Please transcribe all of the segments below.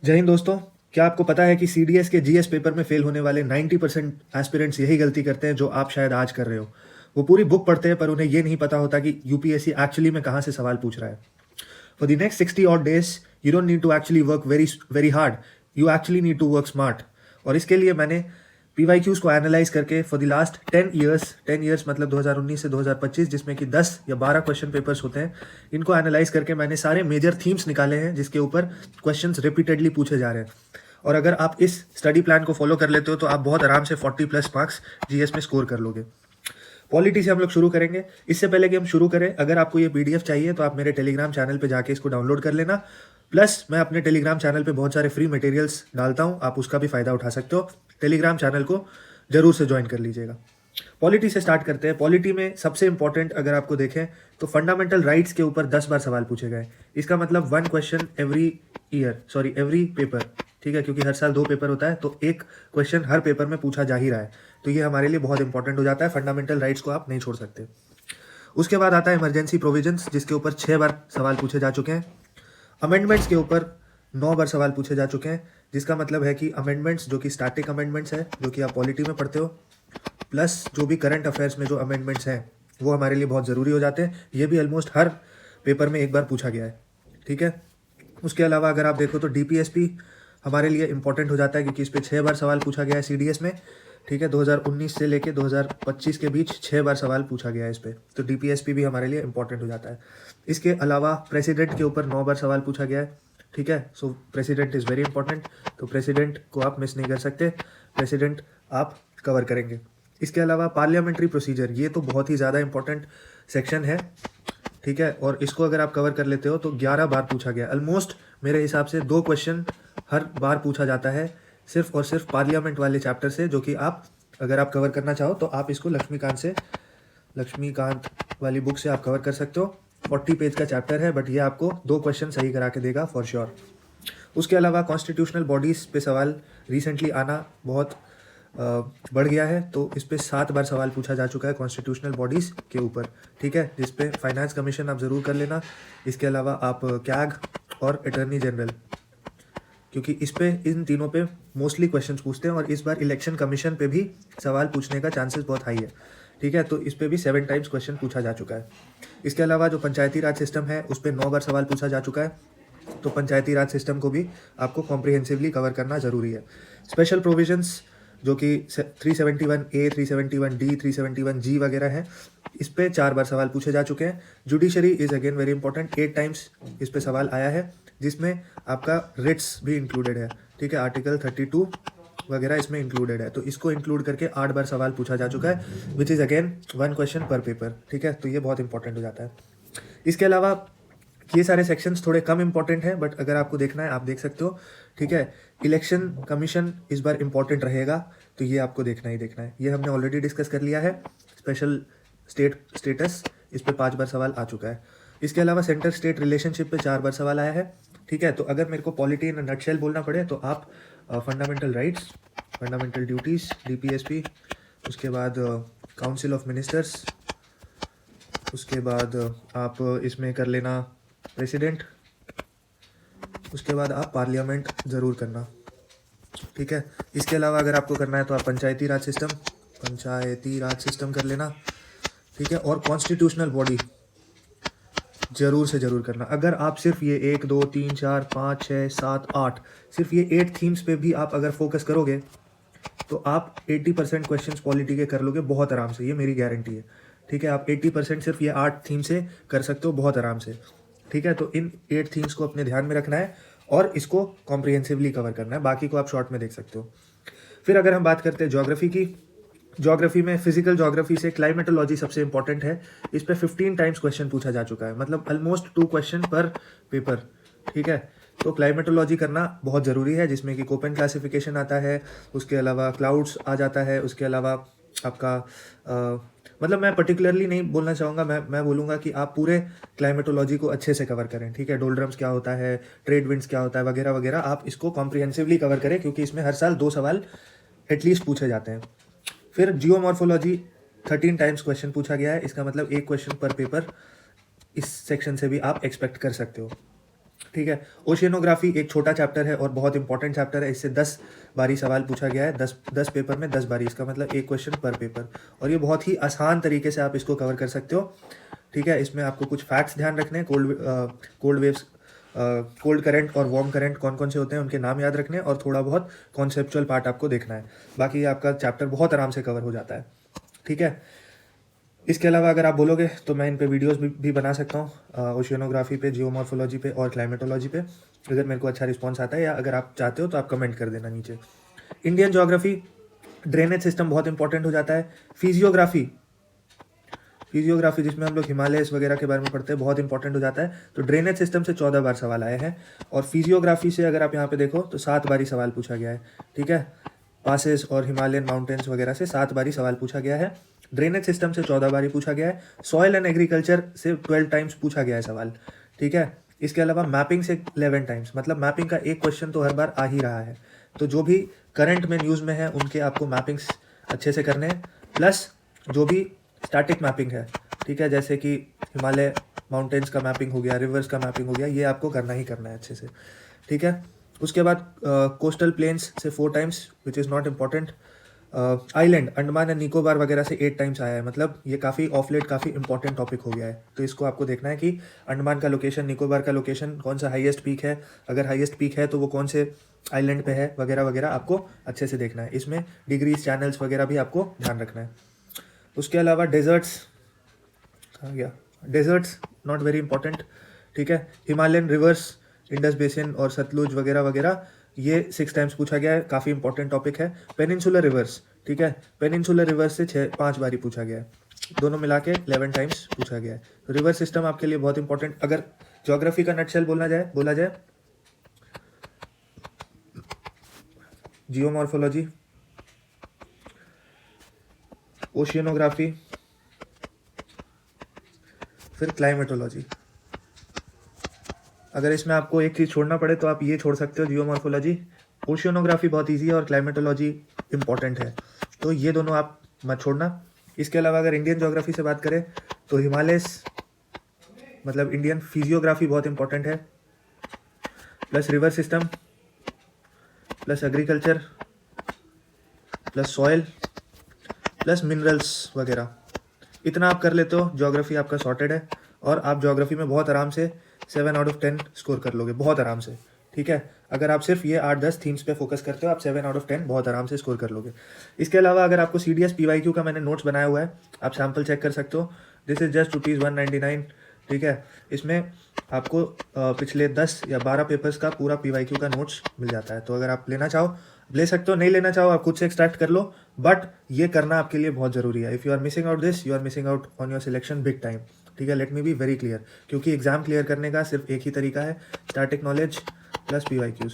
जय हिंद दोस्तों। क्या आपको पता है कि सीडीएस के जीएस पेपर में फेल होने वाले 90% एस्पिरेंट्स यही गलती करते हैं जो आप शायद आज कर रहे हो। वो पूरी बुक पढ़ते हैं पर उन्हें ये नहीं पता होता कि यूपीएससी एक्चुअली में कहाँ से सवाल पूछ रहा है। For the next 60 odd days you don't need to actually work very very hard, you actually need to work smart। और इसके लिए मैंने PYQs को एनालाइज करके फॉर द लास्ट 10 years मतलब 2019 से 2025, जिसमें कि 10 या 12 क्वेश्चन पेपर्स होते हैं, इनको एनालाइज करके मैंने सारे मेजर थीम्स निकाले हैं जिसके ऊपर क्वेश्चंस रिपीटेडली पूछे जा रहे हैं। और अगर आप इस स्टडी प्लान को फॉलो कर लेते हो तो आप बहुत आराम से 40+ मार्क्स जीएस में स्कोर कर लोगे। पॉलिटी से हम लोग शुरू करेंगे। इससे पहले कि हम शुरू करें, अगर आपको ये पीडीएफ चाहिए तो आप मेरे टेलीग्राम चैनल पे जाके इसको डाउनलोड कर लेना। प्लस मैं अपने टेलीग्राम चैनल पे बहुत सारे फ्री मटेरियल्स डालता हूँ, आप उसका भी फ़ायदा उठा सकते हो। टेलीग्राम चैनल को जरूर से ज्वाइन कर लीजिएगा। पॉलिटी से स्टार्ट करते हैं। पॉलिटी में सबसे इंपॉर्टेंट अगर आपको देखें तो फंडामेंटल राइट्स के ऊपर 10 बार सवाल पूछे गए। इसका मतलब 1 क्वेश्चन एवरी पेपर, ठीक है, क्योंकि हर साल 2 पेपर होता है तो 1 क्वेश्चन हर पेपर में पूछा जा ही रहा है। तो ये हमारे लिए बहुत इंपॉर्टेंट हो जाता है। फंडामेंटल राइट्स को आप नहीं छोड़ सकते। उसके बाद आता है इमरजेंसी प्रोविजंस, जिसके ऊपर 6 बार सवाल पूछे जा चुके हैं। अमेंडमेंट्स के ऊपर 9 बार सवाल पूछे जा चुके हैं, जिसका मतलब है कि अमेंडमेंट्स जो कि स्टैटिक अमेंडमेंट्स है, जो कि आप पॉलिटी में पढ़ते हो, प्लस जो भी करंट अफेयर्स में जो अमेंडमेंट्स हैं वो हमारे लिए बहुत ज़रूरी हो जाते हैं। ये भी ऑलमोस्ट हर पेपर में एक बार पूछा गया है, ठीक है। उसके अलावा अगर आप देखो तो डीपीएसपी हमारे लिए इंपॉर्टेंट हो जाता है क्योंकि इस पर 6 बार सवाल पूछा गया है सीडीएस में, ठीक है। 2019 से लेके 2025 के बीच 6 बार सवाल पूछा गया है इस पर, तो डीपीएसपी भी हमारे लिए इंपॉर्टेंट हो जाता है। इसके अलावा प्रेसिडेंट के ऊपर 9 बार सवाल पूछा गया है, ठीक है। सो प्रेसिडेंट इज़ वेरी इंपॉर्टेंट, तो प्रेसिडेंट को आप मिस नहीं कर सकते। प्रेसिडेंट आप कवर करेंगे। इसके अलावा पार्लियामेंट्री प्रोसीजर, ये तो बहुत ही ज़्यादा इंपॉर्टेंट सेक्शन है, ठीक है। और इसको अगर आप कवर कर लेते हो तो 11 बार पूछा गया। ऑलमोस्ट मेरे हिसाब से 2 क्वेश्चन हर बार पूछा जाता है सिर्फ और सिर्फ पार्लियामेंट वाले चैप्टर से, जो कि आप अगर आप कवर करना चाहो तो आप इसको लक्ष्मीकांत वाली बुक से आप कवर कर सकते हो। 40 पेज का चैप्टर है, बट ये आपको 2 क्वेश्चन सही करा के देगा फॉर श्योर। उसके अलावा कॉन्स्टिट्यूशनल बॉडीज़ पे सवाल रिसेंटली आना बहुत बढ़ गया है, तो इस पे 7 बार सवाल पूछा जा चुका है कॉन्स्टिट्यूशनल बॉडीज़ के ऊपर, ठीक है। जिस पे फाइनेंस कमीशन आप ज़रूर कर लेना। इसके अलावा आप कैग और अटर्नी जनरल, क्योंकि इस पे इन तीनों पे मोस्टली क्वेश्चंस पूछते हैं, और इस बार इलेक्शन कमीशन पे भी सवाल पूछने का चांसेस बहुत हाई है, ठीक है। तो इस पे भी 7 टाइम्स क्वेश्चन पूछा जा चुका है। इसके अलावा जो पंचायती राज सिस्टम है उस पर 9 बार सवाल पूछा जा चुका है, तो पंचायती राज सिस्टम को भी आपको कॉम्प्रिहेंसिवली कवर करना ज़रूरी है। स्पेशल प्रोविजंस जो कि 371A, 371D, 371G वगैरह है, इस पे 4 बार सवाल पूछे जा चुके हैं। Judiciary is again very important, 8 times इस पे सवाल आया है, जिसमें आपका रिट्स भी इंक्लूडेड है, ठीक है। आर्टिकल 32 वगैरह इसमें इंक्लूडेड है, तो इसको इंक्लूड करके 8 बार सवाल पूछा जा चुका है, विच इज़ अगेन 1 क्वेश्चन पर पेपर, ठीक है। तो ये बहुत इंपॉर्टेंट हो जाता है। इसके अलावा ये सारे सेक्शंस थोड़े कम इंपॉर्टेंट हैं, बट अगर आपको देखना है आप देख सकते हो, ठीक है। इलेक्शन कमीशन इस बार इंपॉर्टेंट रहेगा, तो ये आपको देखना ही देखना है। ये हमने ऑलरेडी डिस्कस कर लिया है। स्पेशल स्टेटस, इस पर 5 बार सवाल आ चुका है। इसके अलावा सेंटर स्टेट रिलेशनशिप पे 4 बार सवाल आया है, ठीक है। तो अगर मेरे को पॉलिटी इन नटशेल बोलना पड़े तो आप fundamental rights, fundamental duties, DPSP, उसके बाद काउंसिल ऑफ मिनिस्टर्स, उसके बाद आप इसमें कर लेना प्रेसिडेंट, उसके बाद आप पार्लियामेंट ज़रूर करना, ठीक है। इसके अलावा अगर आपको करना है तो आप पंचायती राज सिस्टम कर लेना, ठीक है। और कॉन्स्टिट्यूशनल बॉडी ज़रूर से ज़रूर करना। अगर आप सिर्फ ये 1, 2, 3, 4, 5, 6, 7, 8 सिर्फ ये 8 थीम्स पे भी आप अगर फोकस करोगे तो आप 80% क्वेश्चंस पॉलिटी के कर लोगे बहुत आराम से, ये मेरी गारंटी है, ठीक है। आप 80% सिर्फ ये 8 थीम से कर सकते हो बहुत आराम से, ठीक है। तो इन 8 थीम्स को अपने ध्यान में रखना है और इसको कॉम्प्रिहेंसिवली कवर करना है, बाकी को आप शॉर्ट में देख सकते हो। फिर अगर हम बात करते हैं ज्योग्राफी की, ज्योग्राफी में फिजिकल ज्योग्राफी से क्लाइमेटोलॉजी सबसे इंपॉर्टेंट है। इस पर 15 टाइम्स क्वेश्चन पूछा जा चुका है, मतलब ऑलमोस्ट 2 क्वेश्चन पर पेपर, ठीक है। तो क्लाइमेटोलॉजी करना बहुत ज़रूरी है, जिसमें कि कोपेन क्लासिफिकेशन आता है, उसके अलावा क्लाउड्स आ जाता है, उसके अलावा आपका मतलब मैं पर्टिकुलरली नहीं बोलना चाहूँगा, मैं बोलूँगा कि आप पूरे क्लाइमेटोलॉजी को अच्छे से कवर करें, ठीक है। डोलड्रम्स क्या होता है, ट्रेड विंड्स क्या होता है, वगैरह वगैरह, आप इसको कॉम्प्रिहेंसिवली कवर करें, क्योंकि इसमें हर साल 2 सवाल एटलीस्ट पूछे जाते हैं। फिर जियोमॉर्फोलॉजी 13 टाइम्स क्वेश्चन पूछा गया है, इसका मतलब 1 क्वेश्चन पर पेपर इस सेक्शन से भी आप एक्सपेक्ट कर सकते हो। ठीक है। ओशियनोग्राफी एक छोटा चैप्टर है और बहुत इंपॉर्टेंट चैप्टर है। इससे 10 बारी सवाल पूछा गया है, 10 पेपर में 10 बारी, इसका मतलब एक क्वेश्चन पर पेपर, और ये बहुत ही आसान तरीके से आप इसको कवर कर सकते हो। ठीक है, इसमें आपको कुछ फैक्ट्स ध्यान रखने हैं, कोल्ड वेव्स, कोल्ड करंट और वार्म करंट कौन कौन से होते हैं उनके नाम याद रखने हैं, और थोड़ा बहुत कॉन्सेप्चुअल पार्ट आपको देखना है। बाकी आपका चैप्टर बहुत आराम से कवर हो जाता है। ठीक है, इसके अलावा अगर आप बोलोगे तो मैं इन पे वीडियोस भी बना सकता हूँ, ओशियनोग्राफी पे, जियोमॉर्फोलॉजी पे और क्लाइमेटोलॉजी पे, अगर मेरे को अच्छा रिस्पॉन्स आता है, या अगर आप चाहते हो तो आप कमेंट कर देना नीचे। इंडियन ज्योग्राफी, ड्रेनेज सिस्टम बहुत इंपॉर्टेंट हो जाता है। फिजियोग्राफी जिसमें हम लोग हिमालयस वगैरह के बारे में पढ़ते हैं, बहुत इंपॉर्टेंट हो जाता है। तो ड्रेनेज सिस्टम से 14 बार सवाल आए हैं, और फिजियोग्राफी से अगर आप यहाँ पे देखो तो 7 बारी सवाल पूछा गया है। ठीक है, पासेस और हिमालयन माउंटेन्स वगैरह से 7 बारी सवाल पूछा गया है। ड्रेनेज सिस्टम से 14 बारी पूछा गया है। सॉइल एंड एग्रीकल्चर से 12 टाइम्स पूछा गया है सवाल। ठीक है, इसके अलावा मैपिंग से 11 टाइम्स, मतलब मैपिंग का एक क्वेश्चन तो हर बार आ ही रहा है। तो जो भी करंट में न्यूज़ में है उनके आपको मैपिंग्स अच्छे से करने हैं, प्लस जो भी स्टैटिक मैपिंग है, ठीक है, जैसे कि हिमालय माउंटेन्स का मैपिंग हो गया, रिवर्स का मैपिंग हो गया, ये आपको करना ही करना है अच्छे से। ठीक है, उसके बाद कोस्टल प्लेन्स से 4 times, which is not important. Island, Andaman and Nicobar वगैरह से 8 टाइम्स आया है, मतलब ये काफ़ी ऑफ लेट काफ़ी इंपॉर्टेंट टॉपिक हो गया है। तो इसको आपको देखना है कि अंडमान का लोकेशन, निकोबार का लोकेशन, कौन सा हाईएस्ट पीक है, अगर हाईएस्ट पीक है तो वो कौन से आइलैंड पे है, वगैरह वगैरह आपको अच्छे से देखना है। इसमें डिग्रीज, चैनल्स वगैरह भी आपको ध्यान रखना है। उसके अलावा डेजर्ट्स, कहाँ गया, डेजर्ट्स नॉट वेरी इंपॉर्टेंट। ठीक है, हिमालयन रिवर्स, इंडस बेसिन और सतलुज वगैरह वगैरह, ये 6 टाइम्स पूछा गया है, काफ़ी इंपॉर्टेंट टॉपिक है। पेनिनसुलर रिवर्स, ठीक है, पेनिनसुलर रिवर्स से 5 बारी पूछा गया है, दोनों मिला के 11 टाइम्स पूछा गया है। तो रिवर सिस्टम आपके लिए बहुत इंपॉर्टेंट। अगर ज्योग्राफी का नटशेल बोला जाए, जियोमॉर्फोलॉजी, ओशियनोग्राफी, फिर क्लाइमेटोलॉजी। अगर इसमें आपको एक चीज़ छोड़ना पड़े तो आप ये छोड़ सकते हो, जियोमॉर्फोलॉजी। ओशियनोग्राफी बहुत इजी है और क्लाइमेटोलॉजी इंपॉर्टेंट है, तो ये दोनों आप मत छोड़ना। इसके अलावा अगर इंडियन ज्योग्राफी से बात करें तो हिमालयस, मतलब इंडियन फिजियोग्राफी बहुत इंपॉर्टेंट है, plus river system, plus agriculture, plus soil, plus minerals वगैरह, इतना आप कर लेते हो, ज्योग्राफी आपका सॉर्टेड है, और आप ज्योग्राफी में बहुत आराम से 7 आउट ऑफ 10 स्कोर कर लोगे, बहुत आराम से। ठीक है, अगर आप सिर्फ ये 8-10 थीम्स पे फोकस करते हो, आप 7 आउट ऑफ 10 बहुत आराम से स्कोर कर लोगे। इसके अलावा अगर आपको CDS PYQ का मैंने नोट्स बनाया हुआ है, आप सैम्पल चेक कर सकते हो। This is just ₹199। ठीक है, इसमें आपको पिछले 10 या 12 पेपर्स का पूरा PYQ का नोट्स मिल जाता है। तो अगर आप लेना चाहो ले सकते हो, नहीं लेना चाहो आप खुद से एक्सट्रैक्ट कर लो, बट ये करना आपके लिए बहुत ज़रूरी है। If you are missing out this, you are missing out on your selection big time. ठीक है, let me be very clear, क्योंकि एग्जाम क्लियर करने का सिर्फ एक ही तरीका है, स्टैटिक नॉलेज प्लस PYQs।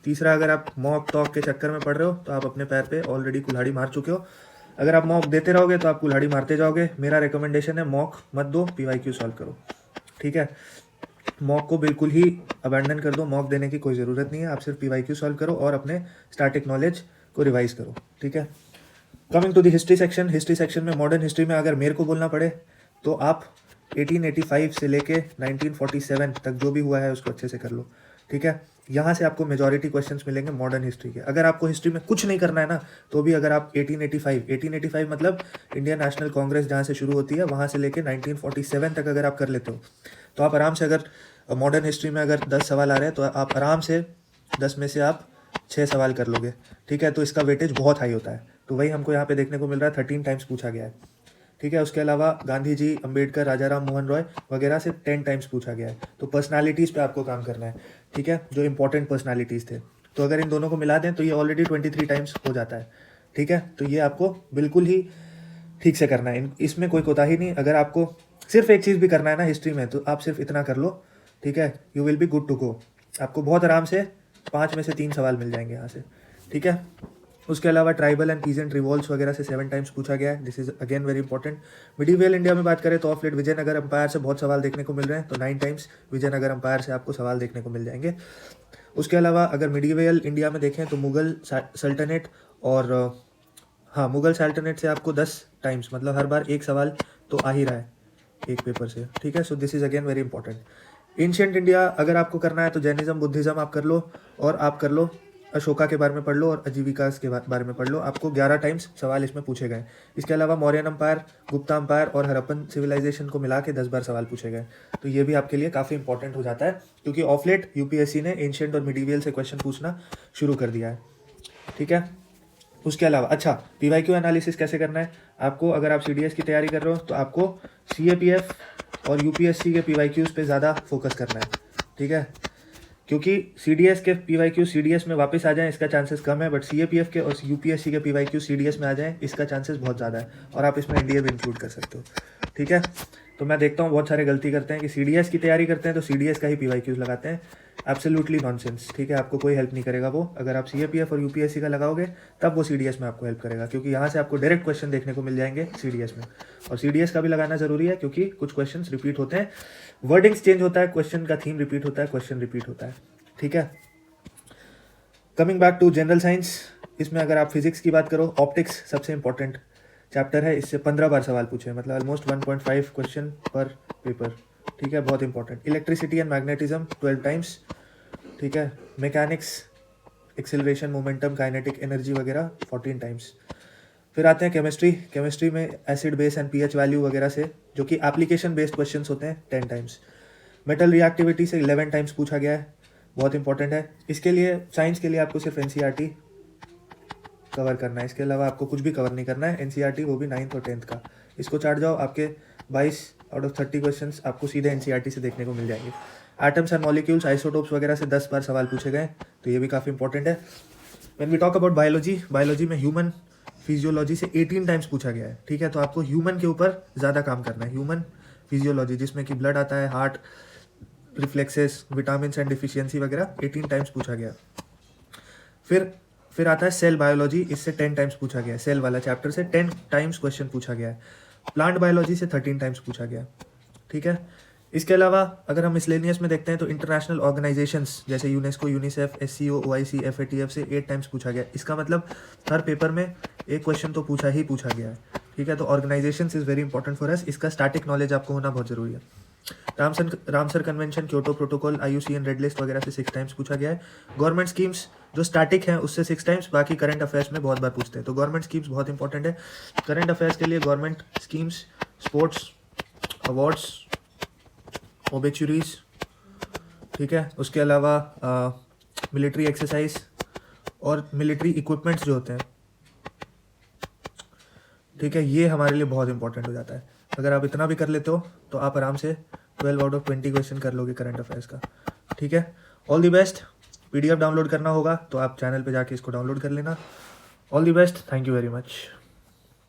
तीसरा, अगर आप मॉक टॉक के चक्कर में पढ़ रहे हो तो आप अपने पैर पे ऑलरेडी कुल्हाड़ी मार चुके हो। अगर आप मॉक देते रहोगे तो आप कुल्हाड़ी मारते जाओगे। मेरा रिकमेंडेशन है मॉक मत दो, PYQ सॉल्व करो। ठीक है, मॉक को बिल्कुल ही अबैंडन कर दो, मॉक देने की कोई ज़रूरत नहीं है, आप सिर्फ PYQ सॉल्व करो और अपने स्टैटिक नॉलेज को रिवाइज करो। ठीक है, coming to the history section, history section में मॉडर्न हिस्ट्री में अगर मेरे को बोलना पड़े तो आप 1885 से लेके 1947 तक जो भी हुआ है उसको अच्छे से कर लो। ठीक है, यहाँ से आपको मेजॉरिटी क्वेश्चंस मिलेंगे मॉडर्न हिस्ट्री के। अगर आपको हिस्ट्री में कुछ नहीं करना है ना, तो भी अगर आप 1885 मतलब इंडियन नेशनल कांग्रेस जहाँ से शुरू होती है वहाँ से लेके 1947 तक अगर आप कर लेते हो तो आप आराम से, अगर मॉडर्न हिस्ट्री में अगर 10 सवाल आ रहे हैं तो आप आराम से 10 में से आप 6 सवाल कर लोगे। ठीक है, तो इसका वेटेज बहुत हाई होता है, तो वही हमको यहाँ पे देखने को मिल रहा है, 13 टाइम्स पूछा गया है। ठीक है, उसके अलावा गांधी जी, अंबेडकर, राजा राम मोहन रॉय वगैरह से 10 टाइम्स पूछा गया है। तो पर्सनालिटीज़ पे आपको काम करना है। ठीक है, जो इंपॉर्टेंट पर्सनालिटीज़ थे, तो अगर इन दोनों को मिला दें तो ये ऑलरेडी 23 टाइम्स हो जाता है। ठीक है, तो ये आपको बिल्कुल ही ठीक से करना है, इसमें कोई कोताही नहीं। अगर आपको सिर्फ एक चीज़ भी करना है ना हिस्ट्री में, तो आप सिर्फ इतना कर लो। ठीक है, you will be good to go, आपको बहुत आराम से 5 में से 3 सवाल मिल जाएंगे यहाँ से। ठीक है, उसके अलावा ट्राइबल एंड पीजेंट रिवॉल्ट्स वगैरह से 7 टाइम्स पूछा गया है। This is again very important. Medieval India में बात करें तो ऑफ लेट विजयनगर अंपायर से बहुत सवाल देखने को मिल रहे हैं, तो 9 टाइम्स विजयनगर अंपायर से आपको सवाल देखने को मिल जाएंगे। उसके अलावा अगर मिडीवियल इंडिया में देखें तो मुगल सल्तनत और हाँ, मुगल सल्तनत से आपको 10 टाइम्स, मतलब हर बार एक सवाल तो आ ही रहा है एक पेपर से। ठीक है, so this is again very important. Ancient India अगर आपको करना है तो जैनिज्म बुद्धिज्म आप कर लो, और आप कर लो अशोका के बारे में पढ़ लो और आजीविका के बारे में पढ़ लो। आपको 11 टाइम्स सवाल इसमें पूछे गए। इसके अलावा मौर्यन अम्पायर, गुप्ता अम्पायर और हड़प्पन सिविलाइजेशन को मिला के 10 बार सवाल पूछे गए। तो ये भी आपके लिए काफ़ी इंपॉर्टेंट हो जाता है, क्योंकि ऑफ लेट यूपीएससी ने एंशियंट और मिडीवियल से क्वेश्चन पूछना शुरू कर दिया है। ठीक है, उसके अलावा अच्छा पीवाईक्यू एनालिसिस कैसे करना है आपको, अगर आप सीडीएस की तैयारी कर रहे हो तो आपको सीएपीएफ और यूपीएससी के पीवाईक्यूज पे ज़्यादा फोकस करना है। ठीक है, क्योंकि सीडीएस के पीवाईक्यू सीडीएस में वापस आ जाएं इसका चांसेस कम है, बट सीएपीएफ के और यूपीएससी के पीवाईक्यू सीडीएस में आ जाएं इसका चांसेस बहुत ज़्यादा है, और आप इसमें एनडीए भी इंक्लूड कर सकते हो। ठीक है, तो मैं देखता हूँ बहुत सारे गलती करते हैं कि सीडीएस की तैयारी करते हैं तो सीडीएस का ही पीवाईक्यूज लगाते हैं। Absolutely nonsense. ठीक है, आपको कोई हेल्प नहीं करेगा वो। अगर आप सीएपीएफ और यूपीएससी का लगाओगे तब वो सीडीएस में आपको हेल्प करेगा, क्योंकि यहाँ से आपको डायरेक्ट क्वेश्चन देखने को मिल जाएंगे सीडीएस में। और सीडीएस का भी लगाना जरूरी है, क्योंकि कुछ क्वेश्चन रिपीट होते हैं, वर्डिंग्स चेंज होता है, क्वेश्चन का थीम रिपीट होता है, क्वेश्चन रिपीट होता है। ठीक है, coming back to general science, इसमें अगर आप फिजिक्स की बात करो, ऑप्टिक्स सबसे इंपॉर्टेंट चैप्टर है, इससे 15 बार सवाल पूछे, मतलब ऑलमोस्ट 1.5 क्वेश्चन पर पेपर। ठीक है, बहुत important. Electricity and magnetism 12 times. ठीक है, mechanics, acceleration, momentum, kinetic energy वगैरह 14 टाइम्स। फिर आते हैं केमिस्ट्री। केमिस्ट्री में acid base and pH value वगैरह से, जो कि एप्लीकेशन बेस्ड क्वेश्चन होते हैं, 10 टाइम्स। मेटल रिएक्टिविटी से 11 टाइम्स पूछा गया है, बहुत इंपॉर्टेंट है। इसके लिए साइंस के लिए आपको सिर्फ एनसीईआरटी कवर करना है, इसके अलावा आपको कुछ भी कवर नहीं करना है। एनसीईआरटी वो भी 9th और 10th का, इसको चाट जाओ, आपके 22 आउट ऑफ 30 क्वेश्चंस आपको सीधे एनसीईआरटी से देखने को मिल जाएंगे। एटम्स एंड मॉलिक्यूल्स, आइसोटोप्स वगैरह से 10 बार सवाल पूछे गए, तो ये भी काफ़ी इंपॉर्टेंट है। When we talk about biology, biology में ह्यूमन फिजियोलॉजी से 18 टाइम्स पूछा गया है। ठीक है, तो आपको ह्यूमन के ऊपर ज़्यादा काम करना है। ह्यूमन फिजियोलॉजी, जिसमें कि ब्लड आता है, heart, reflexes, vitamin and deficiency वगैरह, 18 टाइम्स पूछा गया। फिर आता है सेल बायोलॉजी, इससे 10 टाइम्स पूछा गया है। सेल वाला चैप्टर से 10 टाइम्स क्वेश्चन पूछा गया है। प्लांट बायोलॉजी से 13 टाइम्स पूछा गया। ठीक है, इसके अलावा अगर हम मिसलेनियस में देखते हैं तो इंटरनेशनल ऑर्गेनाइजेशंस जैसे UNESCO, UNICEF, SCO, OIC, FATF से 8 टाइम्स पूछा गया। इसका मतलब हर पेपर में एक क्वेश्चन तो पूछा गया है। ठीक है, तो organisations is very important for us, इसका स्टैटिक नॉलेज आपको होना बहुत जरूरी है। Ramsar convention, Kyoto protocol, IUCN red list वगैरह से 6 टाइम्स पूछा गया है। गवर्नमेंट स्कीम्स जो स्टैटिक हैं उससे 6 टाइम्स, बाकी करंट अफेयर्स में बहुत बार पूछते हैं, तो गवर्नमेंट स्कीम्स बहुत इंपॉर्टेंट है। करंट अफेयर्स के लिए गवर्नमेंट स्कीम्स, स्पोर्ट्स अवार्ड्स, ओबेचुरीज। ठीक है, उसके अलावा मिलिट्री एक्सरसाइज और मिलिट्री इक्विपमेंट्स जो होते हैं, ठीक है, ये हमारे लिए बहुत इंपॉर्टेंट हो जाता है। अगर आप इतना भी कर लेते हो तो आप आराम से 12 आउट ऑफ 20 क्वेश्चन कर लोगे करंट अफेयर्स का। ठीक है, all the best. PDF download करना होगा तो आप चैनल पे जाके इसको डाउनलोड कर लेना। All the best, thank you very much.